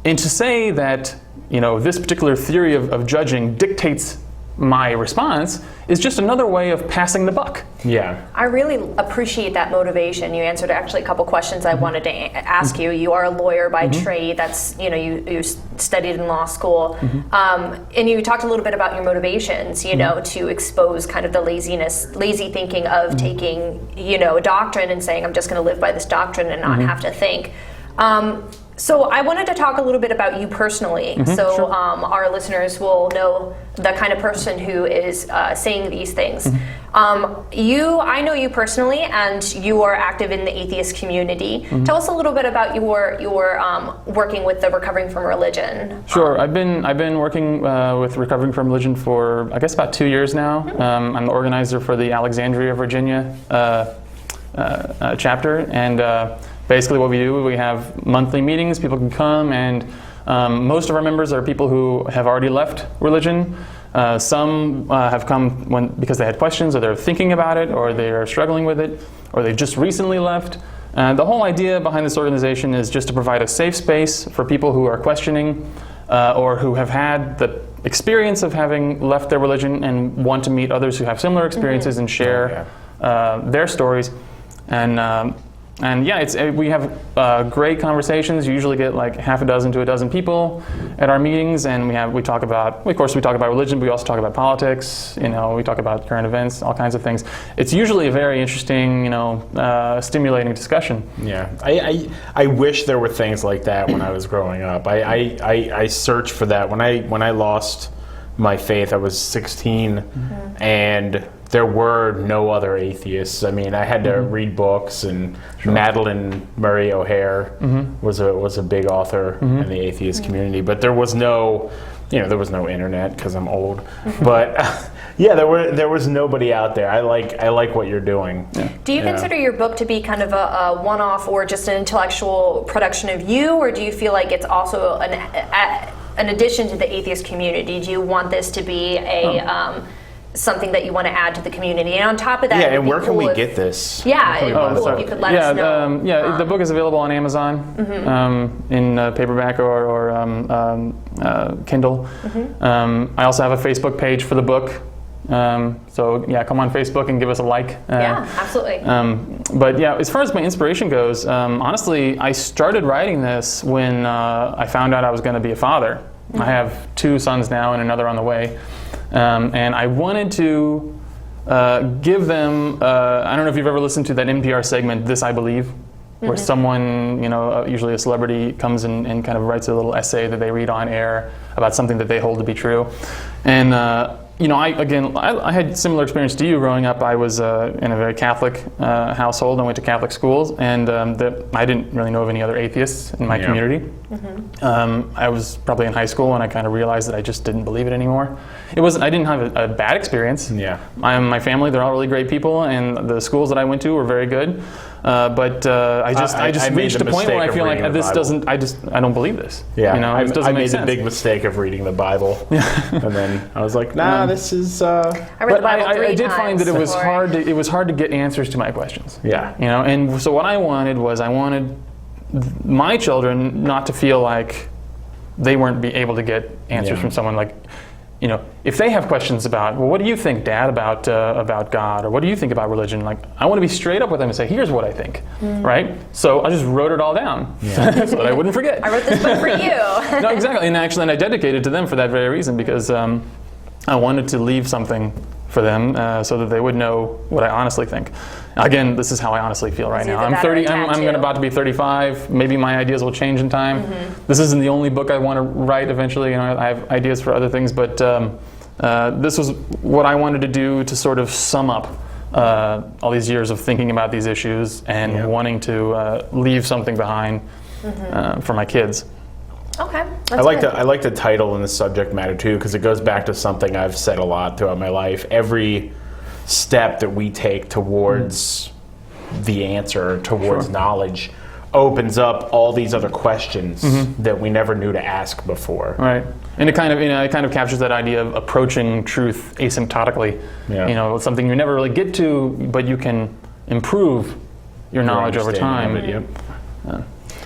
to say that, you know, this particular theory of judging dictates my response is just another way of passing the buck. I really appreciate that motivation. You answered actually a couple questions I wanted to ask you. You are a lawyer by trade. That's, you know, you studied in law school. And you talked a little bit about your motivations, you know, to expose kind of the lazy thinking of taking, you know, a doctrine and saying, I'm just going to live by this doctrine and not have to think. So I wanted to talk a little bit about you personally, so our listeners will know the kind of person who is saying these things. I know you personally, and you are active in the atheist community. Tell us a little bit about your working with the Recovering from Religion. Sure, I've been working with Recovering from Religion for I guess about 2 years now. I'm the organizer for the Alexandria, Virginia chapter, and basically what we do, we have monthly meetings, people can come, and most of our members are people who have already left religion. Some have come because they had questions, or they're thinking about it, or they're struggling with it, or they've just recently left. The whole idea behind this organization is just to provide a safe space for people who are questioning or who have had the experience of having left their religion and want to meet others who have similar experiences and share their stories. And yeah, we have great conversations. You usually get like half a dozen to a dozen people at our meetings, and we talk about religion, but we also talk about politics. You know, we talk about current events, all kinds of things. It's usually a very interesting, stimulating discussion. Yeah, I wish there were things like that when I was growing up. I searched for that when I lost my faith. I was 16, and there were no other atheists. I mean, I had to read books, and Madeline Murray O'Hare was a big author in the atheist community, but there was no there was no internet because I'm old, but yeah, there was nobody out there. I like what you're doing. Yeah. Do you consider your book to be kind of a one-off or just an intellectual production of you, or do you feel like it's also an addition to the atheist community? Do you want this to be a something that you want to add to the community? And on top of that, and where can we get this? Yeah, it'd be cool if you could let us know. The book is available on Amazon in paperback or Kindle. I also have a Facebook page for the book. So yeah, come on Facebook and give us a like. Yeah, absolutely. But yeah, as far as my inspiration goes, honestly, I started writing this when I found out I was going to be a father. I have 2 sons now and another on the way. And I wanted to give them, I don't know if you've ever listened to that NPR segment, This I Believe, where someone, usually a celebrity, comes and kind of writes a little essay that they read on air about something that they hold to be true. And I had similar experience to you growing up. I was in a very Catholic household. I went to Catholic schools, and I didn't really know of any other atheists in my community. I was probably in high school when I kind of realized that I just didn't believe it anymore. I didn't have a bad experience. Yeah. My family, they're all really great people, and the schools that I went to were very good. But I just reached a point where I feel like this doesn't. I don't believe this. Yeah. It doesn't make sense. I made the big mistake of reading the Bible, and then I was like, nah, this is. I read the Bible 3 times. I did find that it was hard. It was hard to get answers to my questions. Yeah. And so what I wanted was my children not to feel like they weren't be able to get answers from someone like. If they have questions about, well, what do you think, Dad, about God, or what do you think about religion? Like, I want to be straight up with them and say, here's what I think, right? So I just wrote it all down so that I wouldn't forget. I wrote this book for you. No, exactly, and actually, I dedicated to them for that very reason, because I wanted to leave something for them so that they would know what I honestly think. Again, this is how I honestly feel right now. I'm 30. I'm about to be 35. Maybe my ideas will change in time. This isn't the only book I want to write eventually. I have ideas for other things, but this was what I wanted to do to sort of sum up all these years of thinking about these issues and wanting to leave something behind for my kids. Okay. I like the title and the subject matter too, because it goes back to something I've said a lot throughout my life. Every step that we take towards the answer, towards knowledge, opens up all these other questions that we never knew to ask before. Right. And it kind of captures that idea of approaching truth asymptotically. Yeah. Something you never really get to, but you can improve your knowledge over time.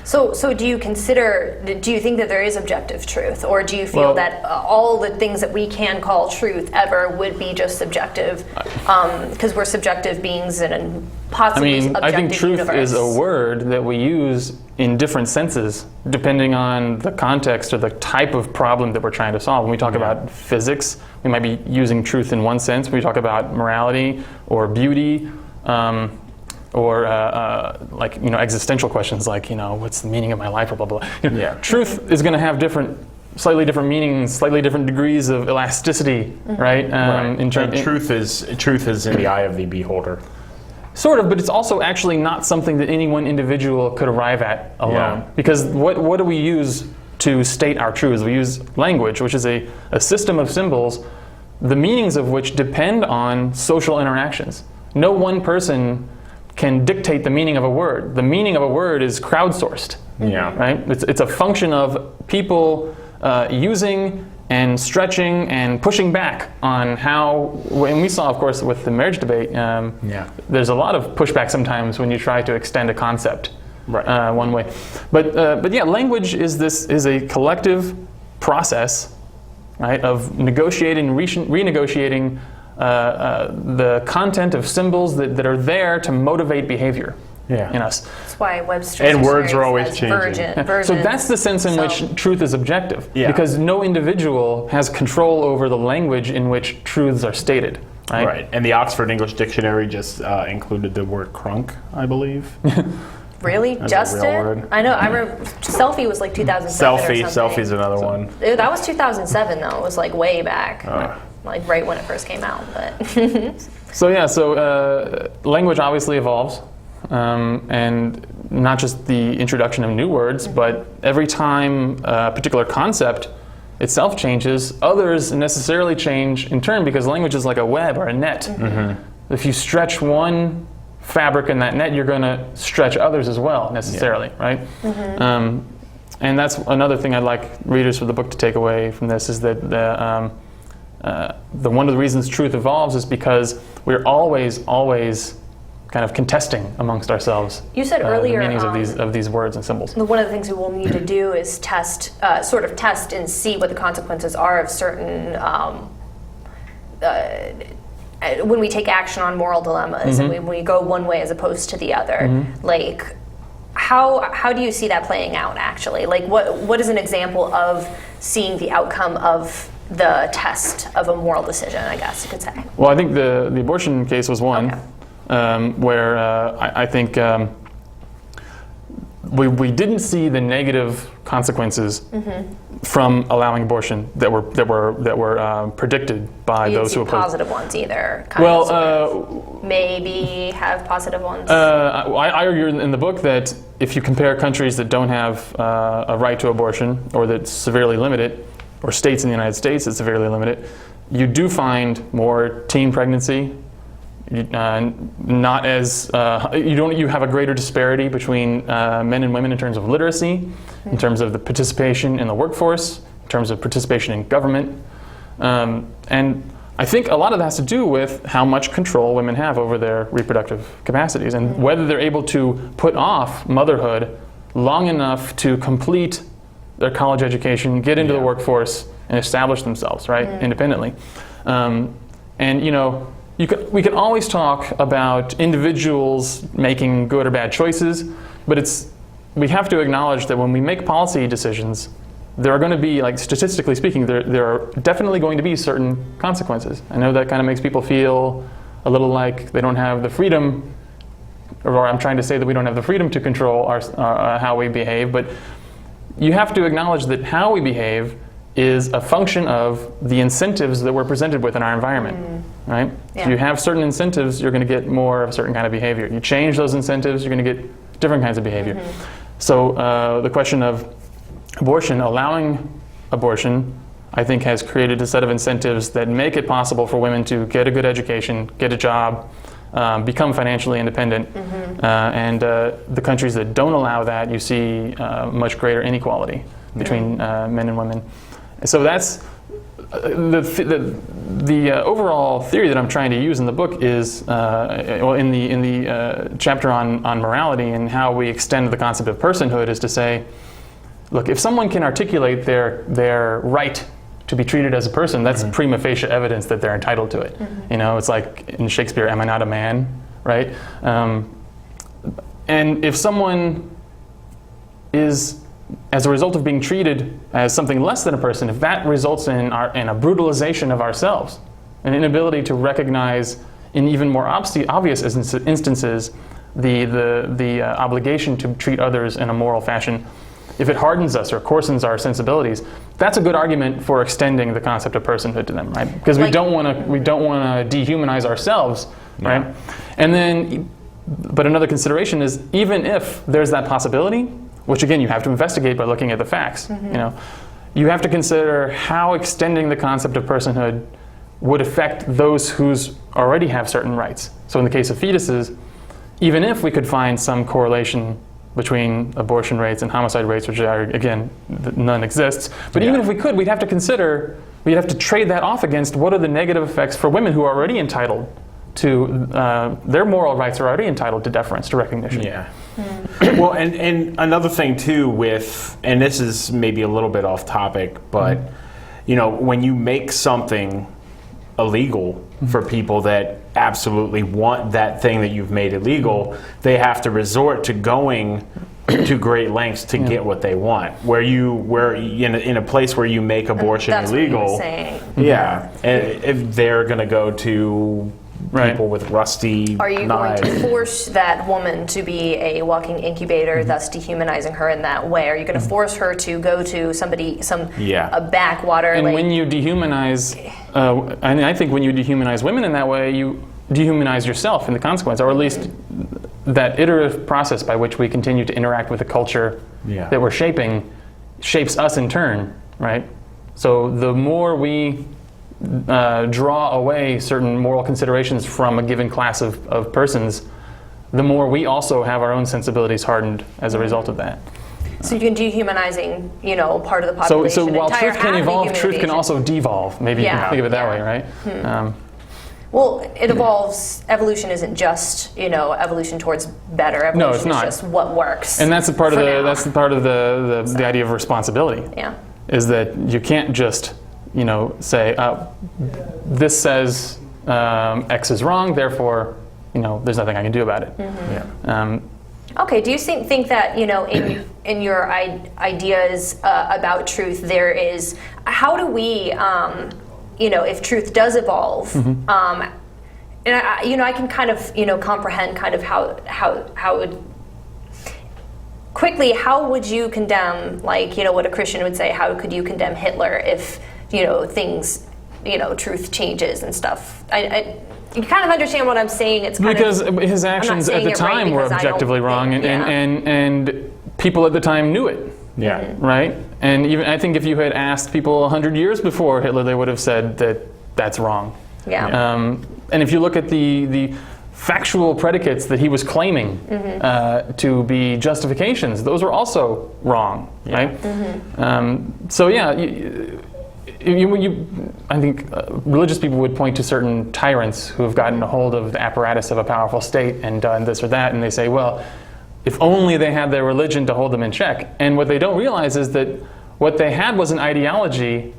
So do you think that there is objective truth, or do you feel that all the things that we can call truth ever would be just subjective, because we're subjective beings in a possibly subjective I think truth universe? Is a word that we use in different senses depending on the context or the type of problem that we're trying to solve. When we talk about physics, we might be using truth in one sense. When we talk about morality or beauty, or existential questions like, what's the meaning of my life, or blah, blah, blah. Truth is going to have slightly different meanings, slightly different degrees of elasticity, right? Truth is in the eye of the beholder. Sort of, but it's also actually not something that any one individual could arrive at alone. Yeah. Because what do we use to state our truths? We use language, which is a system of symbols, the meanings of which depend on social interactions. No one person can dictate the meaning of a word. The meaning of a word is crowdsourced. Yeah. Right? It's a function of people using and stretching and pushing back on how, and we saw, of course, with the marriage debate, there's a lot of pushback sometimes when you try to extend a concept one way. But yeah, language is a collective process, right, of negotiating, renegotiating the content of symbols that are there to motivate behavior in us. That's why Webster's and words are always changing. So that's the sense in which truth is objective, because no individual has control over the language in which truths are stated. Right. And the Oxford English Dictionary just included the word crunk, I believe. Really? Justin? I know. I remember selfie was like 2007 or something. Selfie's another one. That was 2007 though. It was like way back. Like right when it first came out. But So language obviously evolves, and not just the introduction of new words, but every time a particular concept itself changes, others necessarily change in turn, because language is like a web or a net. If you stretch one fabric in that net, you're going to stretch others as well, necessarily, right? And that's another thing I'd like readers of the book to take away from this, is that the one of the reasons truth evolves is because we're always kind of contesting amongst ourselves. You said earlier, the meanings of these words and symbols. One of the things we will need to do is sort of test and see what the consequences are of certain, when we take action on moral dilemmas and we go one way as opposed to the other. Like, how do you see that playing out, actually? Like, what is an example of seeing the outcome of the test of a moral decision, I guess you could say? Well, I think the abortion case was one. Okay. Where I think we didn't see the negative consequences from allowing abortion that were predicted by those who opposed. Positive ones either. Maybe have positive ones. I argue in the book that if you compare countries that don't have a right to abortion, or that's severely limited, or states in the United States that's severely limited, you do find more teen pregnancy. Not as you have a greater disparity between men and women in terms of literacy, in terms of the participation in the workforce, in terms of participation in government, and I think a lot of that has to do with how much control women have over their reproductive capacities, and whether they're able to put off motherhood long enough to complete their college education, get into the workforce, and establish themselves independently, and we can always talk about individuals making good or bad choices, but we have to acknowledge that when we make policy decisions, there are going to be, like, statistically speaking, there are definitely going to be certain consequences. I know that kind of makes people feel a little like they don't have the freedom, or I'm trying to say that we don't have the freedom to control how we behave, but you have to acknowledge that how we behave is a function of the incentives that we're presented with in our environment, right? Yeah. If you have certain incentives, you're going to get more of a certain kind of behavior. You change those incentives, you're going to get different kinds of behavior. So the question of abortion, allowing abortion, I think has created a set of incentives that make it possible for women to get a good education, get a job, become financially independent. And the countries that don't allow that, you see much greater inequality between men and women. So that's the overall theory that I'm trying to use in the book is in the chapter on morality and how we extend the concept of personhood, is to say, look, if someone can articulate their right to be treated as a person, that's prima facie evidence that they're entitled to it. It's like in Shakespeare, am I not a man, right? And if someone is, as a result of being treated as something less than a person, if that results in a brutalization of ourselves, an inability to recognize in even more obvious instances the obligation to treat others in a moral fashion, if it hardens us or coarsens our sensibilities, that's a good argument for extending the concept of personhood to them, right? Because we don't want to dehumanize ourselves, right? And then, but another consideration is, even if there's that possibility, which again you have to investigate by looking at the facts, you have to consider how extending the concept of personhood would affect those who already have certain rights. So in the case of fetuses, even if we could find some correlation between abortion rates and homicide rates, which are, again, none exists, but even if we could, we'd have to trade that off against what are the negative effects for women who are already entitled to, their moral rights are already entitled to deference, to recognition. Well, and another thing too with, and this is maybe a little bit off topic, but when you make something illegal for people that absolutely want that thing that you've made illegal, they have to resort to going to great lengths to get what they want. Where in a place where you make abortion illegal, what you were saying. And if they're going to go to people with rusty knives. Are you going to force that woman to be a walking incubator, thus dehumanizing her in that way? Are you going to force her to go to a backwater? And when you dehumanize, and I think when you dehumanize women in that way, you dehumanize yourself in the consequence, or at least that iterative process by which we continue to interact with the culture that we're shaping shapes us in turn, right? So the more we draw away certain moral considerations from a given class of persons, the more we also have our own sensibilities hardened as a result of that. So you can dehumanizing, part of the So population. while entire truth can half of the evolve, truth can human also devolve. Maybe you Yeah. can think of it that Yeah. way, right? Well, it evolves. Evolution isn't just evolution towards better. Evolution No, it's not. is just what works. And that's the part of for the now. that's the part of the idea of responsibility. Yeah. Is that you can't just say this says X is wrong, therefore there's nothing I can do about it. Mm-hmm. Okay. Do you think that in your ideas about truth there is how do we if truth does evolve and I can kind of comprehend kind of how it quickly how would you condemn what a Christian would say, how could you condemn Hitler if things truth changes and stuff. You kind of understand what I'm saying. It's kind because of, his actions at the time were objectively wrong, and people at the time knew it. Yeah. Right? And even I think if you had asked people 100 years before Hitler, they would have said that that's wrong. Yeah. And if you look at the factual predicates that he was claiming to be justifications, those were also wrong, right? So yeah, I think religious people would point to certain tyrants who have gotten a hold of the apparatus of a powerful state and done this or that, and they say, well, if only they had their religion to hold them in check. And what they don't realize is that what they had was an ideology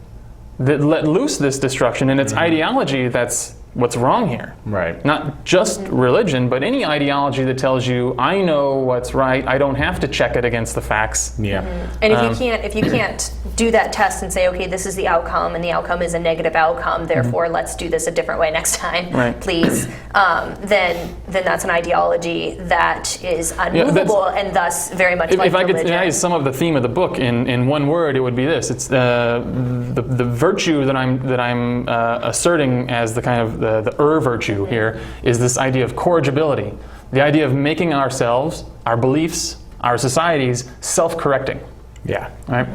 that let loose this destruction, and it's ideology that's what's wrong here. Right. Not just religion, but any ideology that tells you, I know what's right, I don't have to check it against the facts. Yeah. And if you can't do that test and say, okay, this is the outcome, and the outcome is a negative outcome, therefore let's do this a different way next time, please. Then that's an ideology that is unmovable and thus very much like if I religion. could sum up the theme of the book in one word, it would be this: it's the virtue that I'm asserting as the kind of the virtue here is this idea of corrigibility, the idea of making ourselves, our beliefs, our societies self-correcting. Yeah. Right.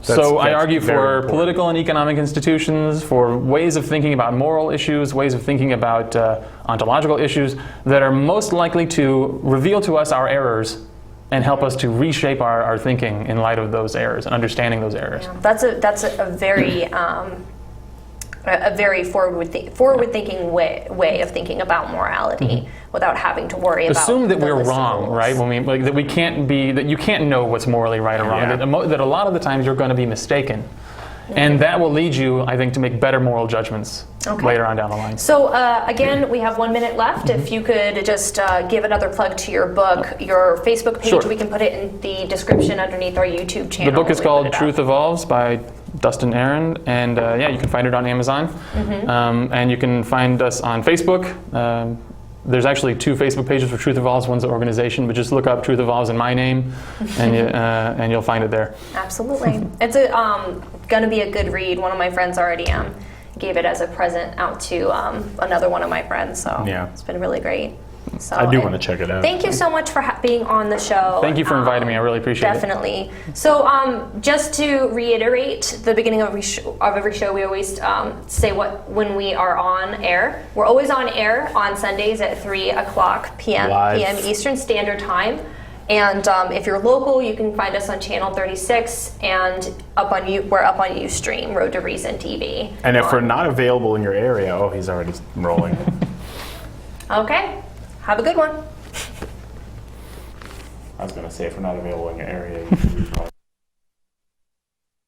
So I argue for important. political and economic institutions, for ways of thinking about moral issues, ways of thinking about ontological issues that are most likely to reveal to us our errors and help us to reshape our thinking in light of those errors and understanding those errors. Yeah. That's a very a very forward-thinking way of thinking about morality without having to worry about. Assume that the we're list of wrong, rules. right? When we that we can't be, that you can't know what's morally right or wrong. Yeah. That a lot of the times you're going to be mistaken, and that will lead you, I think, to make better moral judgments later on down the line. So again, we have 1 minute left. If you could just give another plug to your book, your Facebook page, Sure. we can put it in the description underneath our YouTube channel. The book is when we called put it Truth up. Evolves by Dustin Arand, and you can find it on Amazon. And you can find us on Facebook. There's actually 2 Facebook pages for Truth Evolves. One's an organization, but just look up Truth Evolves in my name, and you'll find it there. Absolutely. It's going to be a good read. One of my friends already gave it as a present out to another one of my friends, so Yeah. it's been really great. So I do want to check it out. Thank you so much for being on the show. Thank you for inviting me. I really appreciate it. Definitely. So just to reiterate, the beginning of every show, we always say when we are on air. We're always on air on Sundays at 3 o'clock p.m. Eastern Standard Time. And if you're local, you can find us on Channel 36 and we're up on Ustream, Road to Reason TV. And if we're not available in your area, oh, he's already rolling. Okay. Have a good one. I was going to say, if we're not available in your area, you should probably